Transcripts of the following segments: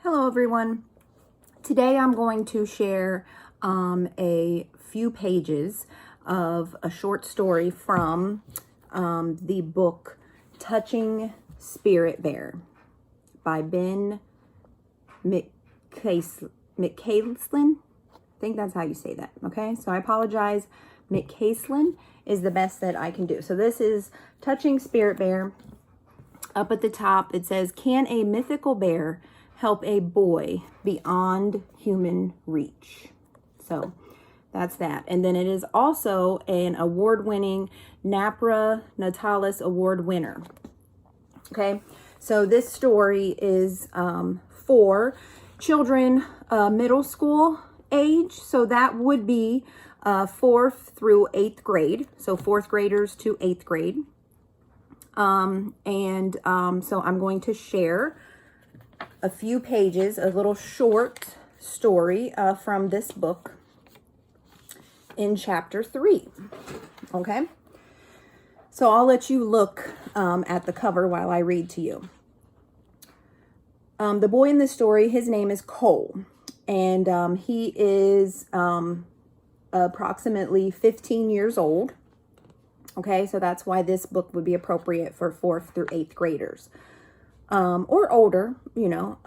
Hello everyone. Today I'm going to share a few pages of a short story from the book Touching Spirit Bear by Ben Mikaelsen. I think that's how you say that. Okay, so I apologize. Mikaelsen is the best that I can do. So this is Touching Spirit Bear. Up at the top it says, can a mythical bear help a boy beyond human reach? So that's that. And then it is also an award-winning NAPRA Natalis Award winner. Okay, so this story is for children middle school age. So that would be 4th through 8th grade. So 4th graders to 8th grade. So I'm going to share a few pages, a little short story from this book in chapter 3. Okay, so I'll let you look at the cover while I read to you. The boy in this story, his name is Cole, and he is approximately 15 years old. Okay, so that's why this book would be appropriate for 4th through 8th graders. Or older, you know.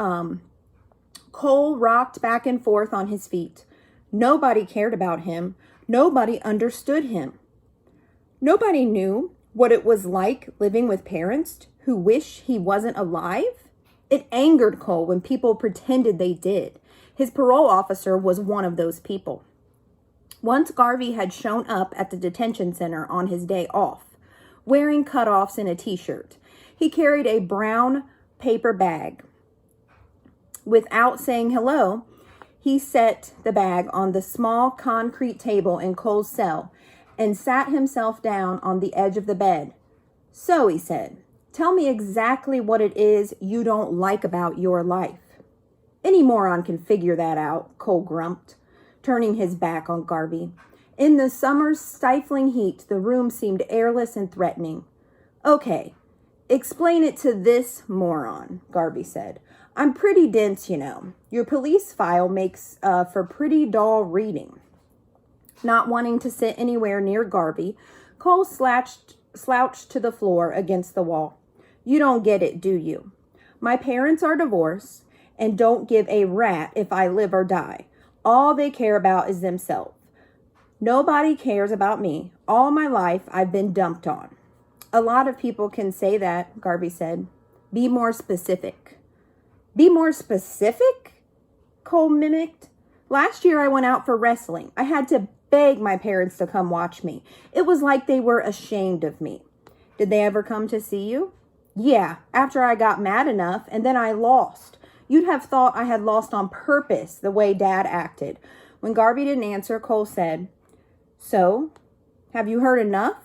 Cole rocked back and forth on his feet. Nobody cared about him. Nobody understood him. Nobody knew what it was like living with parents who wish he wasn't alive. It angered Cole when people pretended they did. His parole officer was one of those people. Once Garvey had shown up at the detention center on his day off, wearing cutoffs and a t-shirt. He carried a brown paper bag. Without saying hello, he set the bag on the small concrete table in Cole's cell and sat himself down on the edge of the bed. So, he said, tell me exactly what it is you don't like about your life. Any moron can figure that out, Cole grumped, turning his back on Garvey. In the summer's stifling heat, the room seemed airless and threatening. Okay, explain it to this moron, Garvey said. I'm pretty dense, you know. Your police file makes for pretty dull reading. Not wanting to sit anywhere near Garvey, Cole slouched to the floor against the wall. You don't get it, do you? My parents are divorced and don't give a rat if I live or die. All they care about is themselves. Nobody cares about me. All my life, I've been dumped on. A lot of people can say that, Garvey said. Be more specific. Be more specific? Cole mimicked. Last year I went out for wrestling. I had to beg my parents to come watch me. It was like they were ashamed of me. Did they ever come to see you? Yeah, after I got mad enough, and then I lost. You'd have thought I had lost on purpose the way Dad acted. When Garvey didn't answer, Cole said, So, have you heard enough?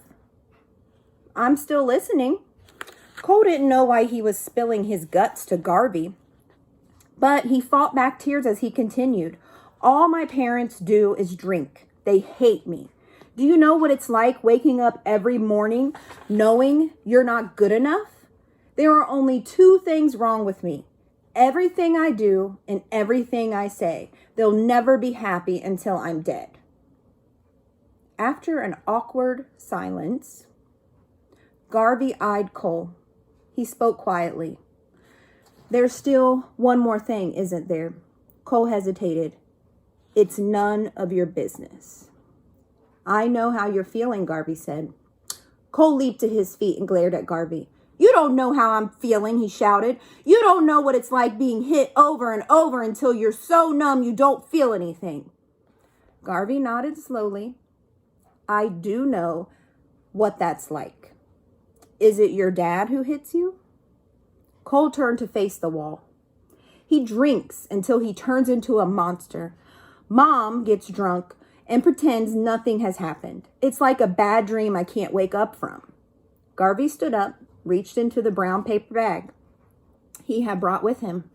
I'm still listening. Cole didn't know why he was spilling his guts to Garvey, but he fought back tears as he continued. All my parents do is drink. They hate me. Do you know what it's like waking up every morning knowing you're not good enough? There are only 2 things wrong with me. Everything I do and everything I say. They'll never be happy until I'm dead. After an awkward silence, Garvey eyed Cole. He spoke quietly. There's still one more thing, isn't there? Cole hesitated. It's none of your business. I know how you're feeling, Garvey said. Cole leaped to his feet and glared at Garvey. You don't know how I'm feeling, he shouted. You don't know what it's like being hit over and over until you're so numb you don't feel anything. Garvey nodded slowly. I do know what that's like. Is it your dad who hits you? Cole turned to face the wall. He drinks until he turns into a monster. Mom gets drunk and pretends nothing has happened. It's like a bad dream I can't wake up from. Garvey stood up, reached into the brown paper bag he had brought with him.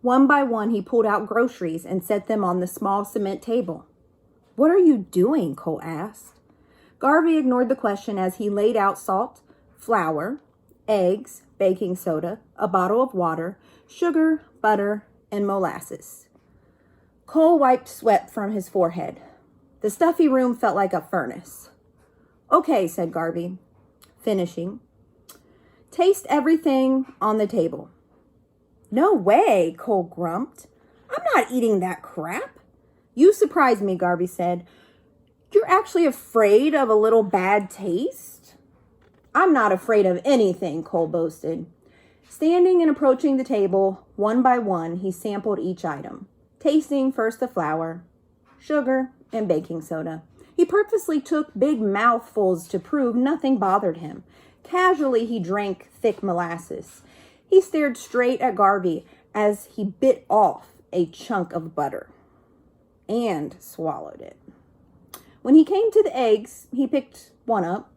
One by one, he pulled out groceries and set them on the small cement table. What are you doing? Cole asked. Garvey ignored the question as he laid out salt, flour, eggs, baking soda, a bottle of water, sugar, butter, and molasses. Cole wiped sweat from his forehead. The stuffy room felt like a furnace. Okay, said Garvey, finishing. Taste everything on the table. No way, Cole grumped. I'm not eating that crap. You surprise me, Garvey said. You're actually afraid of a little bad taste? I'm not afraid of anything, Cole boasted. Standing and approaching the table, one by one, he sampled each item, tasting first the flour, sugar, and baking soda. He purposely took big mouthfuls to prove nothing bothered him. Casually, he drank thick molasses. He stared straight at Garvey as he bit off a chunk of butter and swallowed it. When he came to the eggs, he picked one up,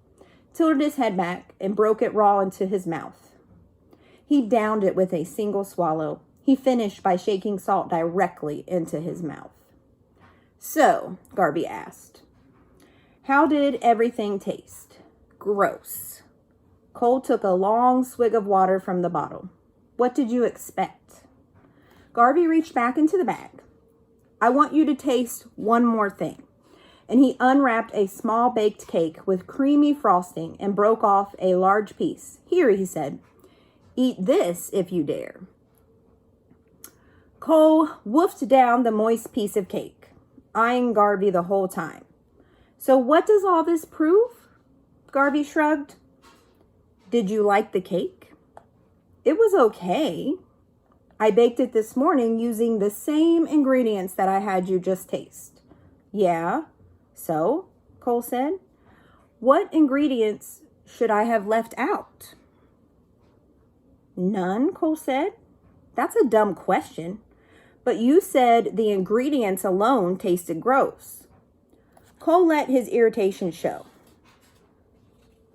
tilted his head back, and broke it raw into his mouth. He downed it with a single swallow. He finished by shaking salt directly into his mouth. So, Garvey asked, how did everything taste? Gross. Cole took a long swig of water from the bottle. What did you expect? Garvey reached back into the bag. I want you to taste one more thing. And he unwrapped a small baked cake with creamy frosting and broke off a large piece. Here, he said, eat this if you dare. Cole woofed down the moist piece of cake, eyeing Garvey the whole time. So what does all this prove? Garvey shrugged. Did you like the cake? It was okay. I baked it this morning using the same ingredients that I had you just taste. Yeah, so, Cole said. What ingredients should I have left out? None, Cole said. That's a dumb question. But you said the ingredients alone tasted gross. Cole let his irritation show.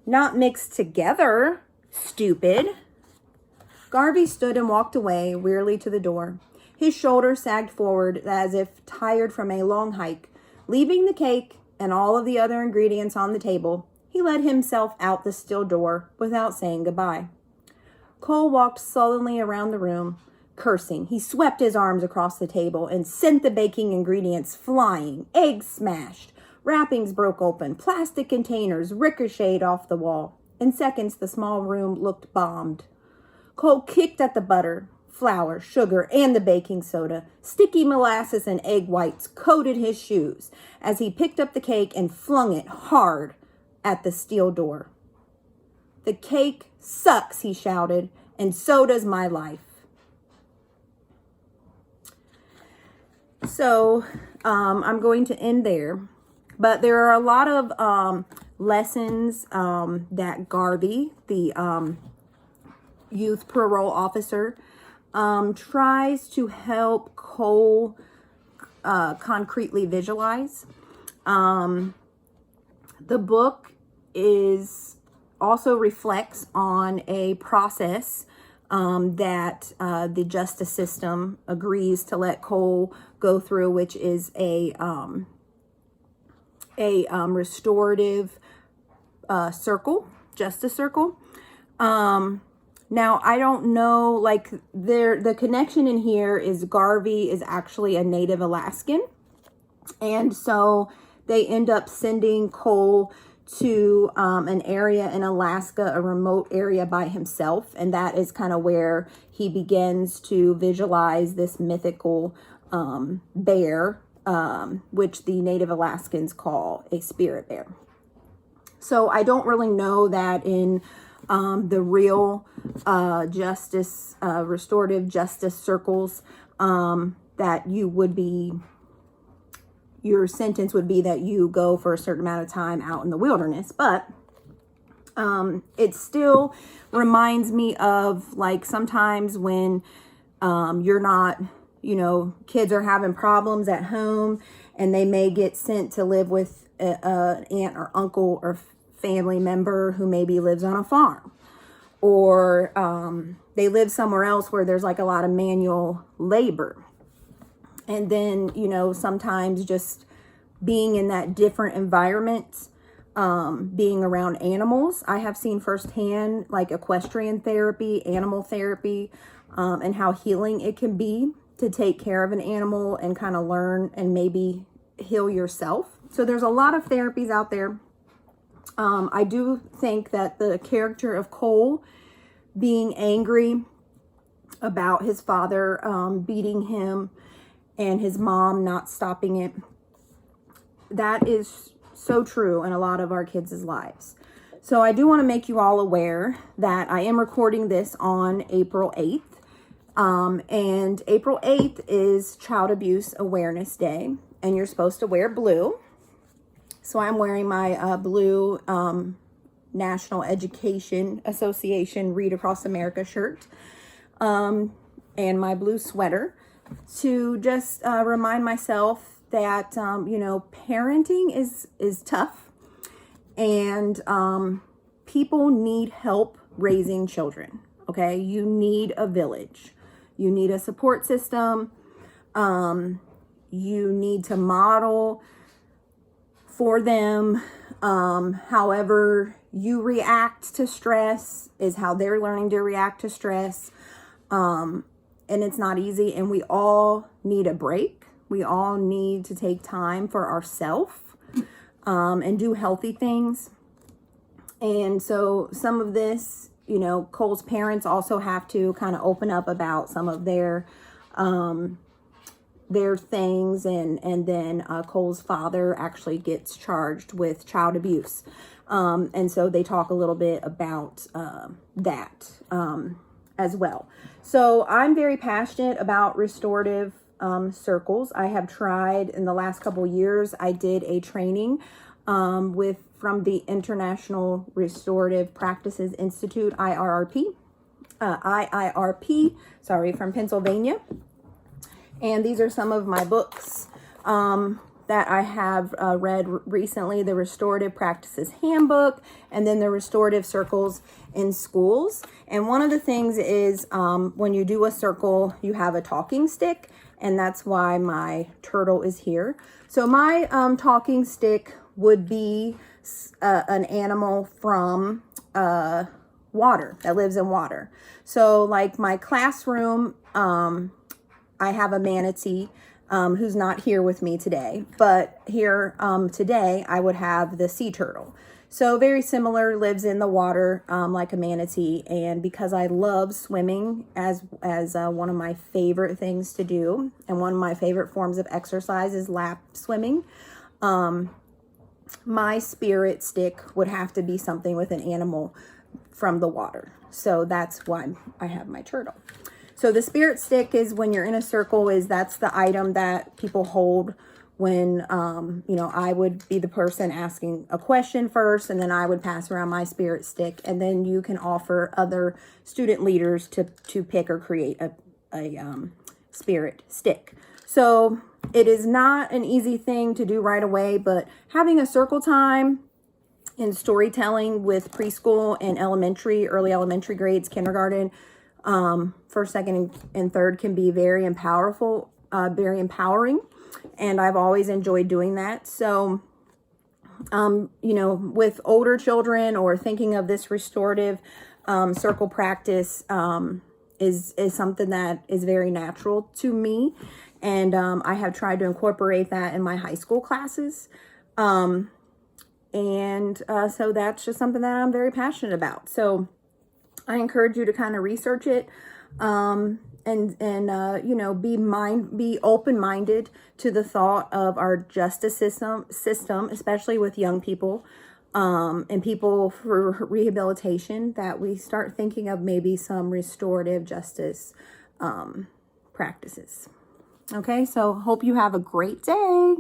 Not mixed together, stupid. Garvey stood and walked away wearily to the door. His shoulders sagged forward as if tired from a long hike. Leaving the cake and all of the other ingredients on the table, he let himself out the steel door without saying goodbye. Cole walked sullenly around the room, cursing. He swept his arms across the table and sent the baking ingredients flying. Eggs smashed. Wrappings broke open. Plastic containers ricocheted off the wall. In seconds, the small room looked bombed. Cole kicked at the butter, flour, sugar, and the baking soda. Sticky molasses and egg whites coated his shoes as he picked up the cake and flung it hard at the steel door. The cake sucks, he shouted, and so does my life. So I'm going to end there. But there are a lot of lessons that Garvey, the youth parole officer, tries to help Cole concretely visualize. The book also reflects on a process that the justice system agrees to let Cole go through, which is a restorative justice circle. Now, I don't know, like, the connection in here is Garvey is actually a native Alaskan. And so they end up sending Cole to an area in Alaska, a remote area by himself. And that is kind of where he begins to visualize this mythical bear, which the native Alaskans call a spirit bear. So I don't really know that in the real restorative justice circles, that your sentence would be that you go for a certain amount of time out in the wilderness. But it still reminds me of, like, sometimes when you're not, kids are having problems at home and they may get sent to live with an aunt or uncle or family member who maybe lives on a farm, or they live somewhere else where there's like a lot of manual labor. And then, sometimes just being in that different environment, being around animals. I have seen firsthand, like, equestrian therapy, animal therapy, and how healing it can be to take care of an animal and kind of learn and maybe heal yourself. So there's a lot of therapies out there. I do think that the character of Cole being angry about his father beating him and his mom not stopping it, that is so true in a lot of our kids' lives. So I do want to make you all aware that I am recording this on April 8th. And April 8th is Child Abuse Awareness Day, and you're supposed to wear blue. So I'm wearing my blue National Education Association Read Across America shirt and my blue sweater to just remind myself that, parenting is tough, and people need help raising children, okay? You need a village. You need a support system. You need to model for them. However you react to stress is how they're learning to react to stress. And it's not easy. And we all need a break. We all need to take time for ourselves and do healthy things. And so some of this, Cole's parents also have to kind of open up about some of their things, and then Cole's father actually gets charged with child abuse, and so they talk a little bit about that as well. So I'm very passionate about restorative circles. I have tried in the last couple years. I did a training from the International Restorative Practices Institute, IRP, from Pennsylvania. And these are some of my books that I have read recently: the Restorative Practices Handbook, and then the Restorative Circles in Schools. And one of the things is when you do a circle, you have a talking stick, and that's why my turtle is here. So my talking stick would be an animal from water, that lives in water. So like my classroom, I have a manatee who's not here with me today, but here today I would have the sea turtle. So very similar, lives in the water like a manatee. And because I love swimming as one of my favorite things to do, and one of my favorite forms of exercise is lap swimming, my spirit stick would have to be something with an animal from the water. So that's why I have my turtle. So the spirit stick is when you're in a circle, that's the item that people hold when, I would be the person asking a question first, and then I would pass around my spirit stick, and then you can offer other student leaders to pick or create a spirit stick. So it is not an easy thing to do right away, but having a circle time in storytelling with preschool and early elementary grades, kindergarten, first, second, and third can be very very empowering. And I've always enjoyed doing that. So, with older children, or thinking of this restorative circle practice is something that is very natural to me. And I have tried to incorporate that in my high school classes. So that's just something that I'm very passionate about. So I encourage you to kind of research it, and be open-minded to the thought of our justice system, especially with young people, and people for rehabilitation, that we start thinking of maybe some restorative justice practices. Okay, so hope you have a great day.